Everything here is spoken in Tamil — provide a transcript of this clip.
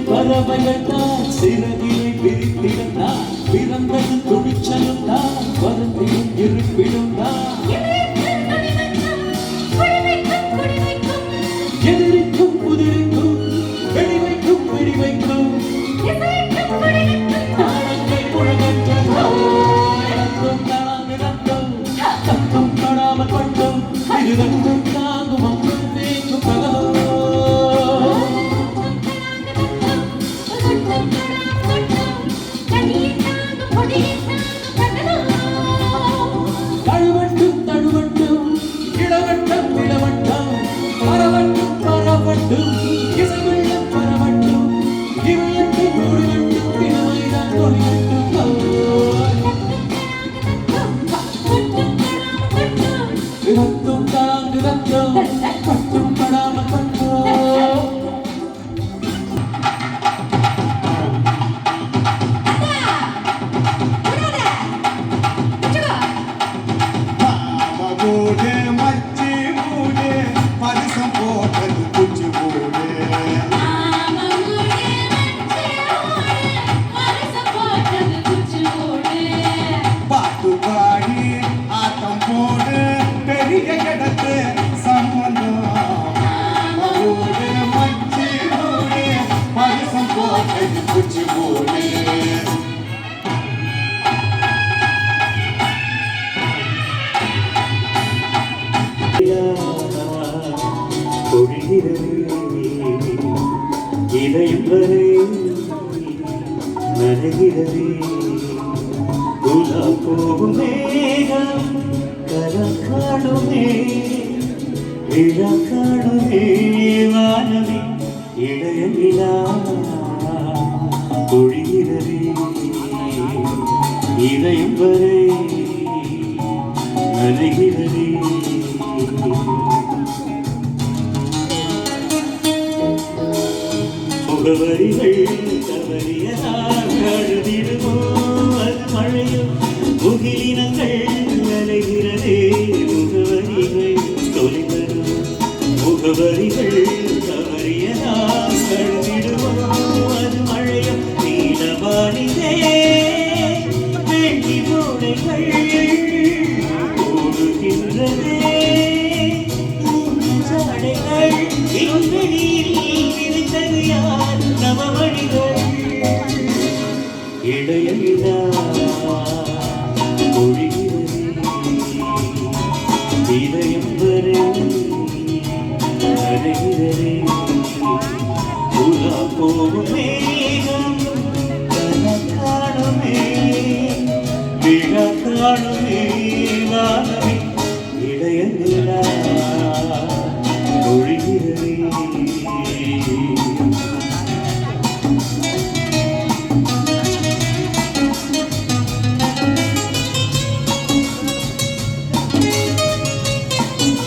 பறவைகள்தான் சிறகிலை விரித்திடத்தான் பிறந்தது துணிச்சலும்தான் வருந்தியும் இருப்பிடும்தான் எதிரிக்கும் புதிரிக்கும் வெடிவைக்கும் வெடிவைக்கும் தாளங்கள் முழங்கட்டும் இறந்தும் தாளாமிறந்தும் தத்தும் தொடாமல் பட்டும் இருந்தும் தாங்கும் அம்பும் தேங்கும் பகலும் இதயம் வரை நனைகிறதே உலா போகும் மேகம் கலக்காடுமே இழக்காடுமே வானமே இடையிலா பொழிகிறதே இதயம் வரை நனைகிறதே முகவரிகள் தவறியதால் அழுதிடுமோ அது மழையும் முகிலினங்கள் அலைகிறதே முகவரிகள் தொலைவரும் முகவரிகள் தவறியதால் அழுதிடுமோ அது மழையும் நீலவானிலே வேண்டி மூளைகள் ஓடுகின்றதே ஜாடைகள் விண்வெளியில் இடையிலா பொழிகிறதே இதயம் வரை நனைகிறதே உலா போகுமே